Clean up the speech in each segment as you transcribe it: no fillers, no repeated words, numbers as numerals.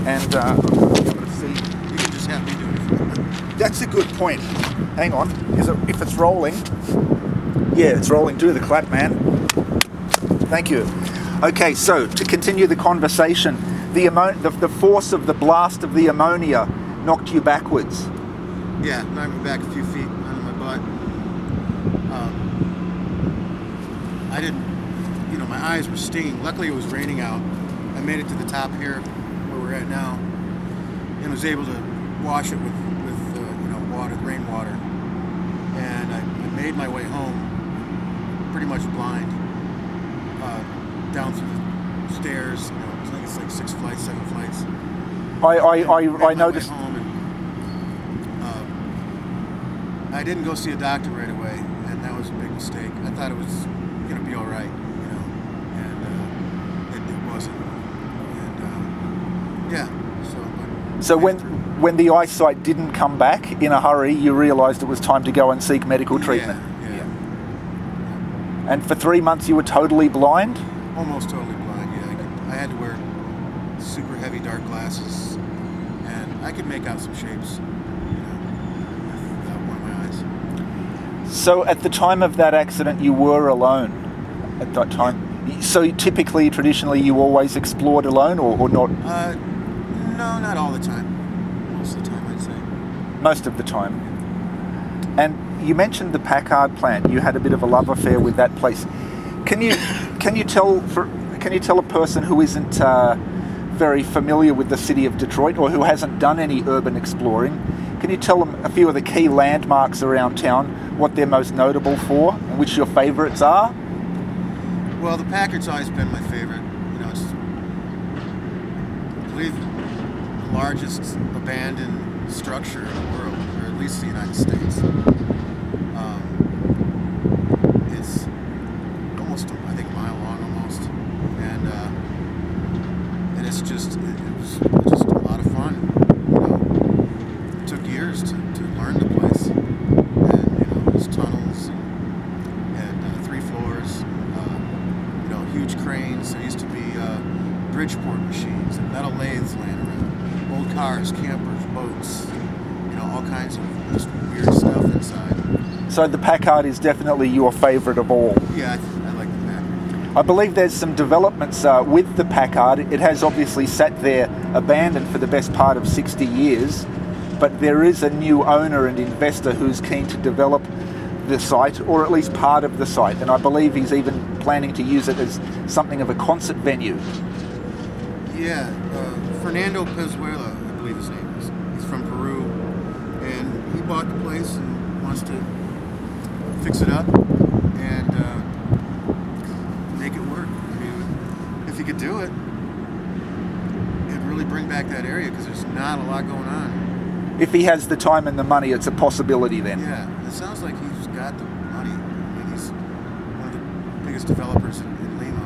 and let's see. You can just have me do it. That's a good point. Hang on. If it's rolling? Yeah, it's rolling. Do the clap, man. Thank you. Okay, so to continue the conversation, the force of the blast of the ammonia knocked you backwards. Yeah, knocked me back a few feet under my butt. I didn't, my eyes were stinging. Luckily it was raining out. I made it to the top here, where we're at now, and was able to wash it with water, rainwater. And I made my way home, pretty much blind, down through the stairs. I think it's like 6 flights, 7 flights. I noticed. Home and, I didn't go see a doctor right away, and that was a big mistake. I thought it was going to be all right, and it wasn't. And yeah, So when the eyesight didn't come back in a hurry, you realised it was time to go and seek medical treatment. Yeah. And for 3 months you were totally blind? Almost totally blind. Yeah, I had to wear super heavy dark glasses, and I could make out some shapes. Without one of my eyes. So at the time of that accident, you were alone at that time. Yeah. So typically, traditionally, you always explored alone, or not? No, not all the time. Most of the time, I'd say. Most of the time. And you mentioned the Packard plant. You had a bit of a love affair with that place. Can you tell a person who isn't very familiar with the city of Detroit, or who hasn't done any urban exploring, can you tell them a few of the key landmarks around town, what they're most notable for, and which your favourites are? Well, the Packard's always been my favourite. It's, I believe, the largest abandoned structure in the world, or at least the United States. It's almost, I think, a mile long almost, and it's just it was just a lot of fun. It took years to learn the place, and there's tunnels and 3 floors, huge cranes. There used to be Bridgeport machines and metal lathes laying around, old cars, campers, boats, all kinds of just weird stuff inside. So the Packard is definitely your favourite of all. Yeah, I like the Packard. I believe there's some developments with the Packard. It has obviously sat there abandoned for the best part of 60 years, but there is a new owner and investor who's keen to develop the site, or at least part of the site, and I believe he's even planning to use it as something of a concert venue. Yeah, Fernando Pezuela, I believe his name is. He's from Peru, and he bought the place and wants to fix it up and make it work. I mean, if he could do it, it'd really bring back that area, because there's not a lot going on. If he has the time and the money, it's a possibility then. Yeah, it sounds like he's got the money. I mean, he's one of the biggest developers in Lima.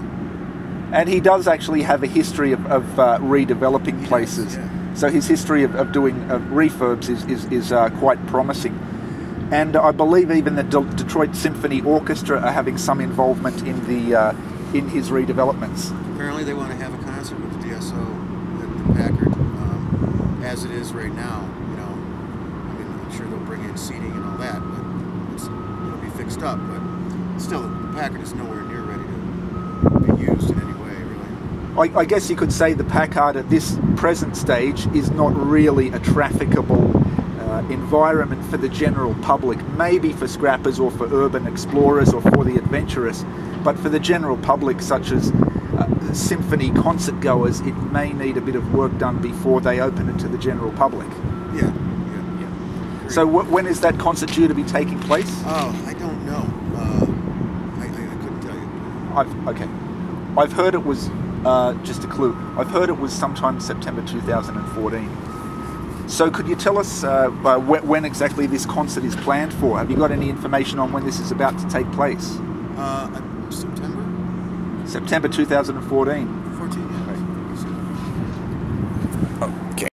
And he does actually have a history of redeveloping places. Yeah. So his history of doing refurbs is quite promising. And I believe even the Detroit Symphony Orchestra are having some involvement in his redevelopments. Apparently they want to have a concert with the DSO at the Packard, as it is right now. I'm sure they'll bring in seating and all that, but it'll be fixed up. But still, the Packard is nowhere near ready to be used in any way, really. I guess you could say the Packard at this present stage is not really a trafficable environment for the general public, maybe for scrappers or for urban explorers or for the adventurous, but for the general public, such as symphony concert goers, it may need a bit of work done before they open it to the general public. Yeah. So when is that concert due to be taking place? Oh, I don't know. I couldn't tell you. I've heard it was, just a clue, I've heard it was sometime September 2014. So could you tell us when exactly this concert is planned for? Have you got any information on when this is about to take place? September. September 2014.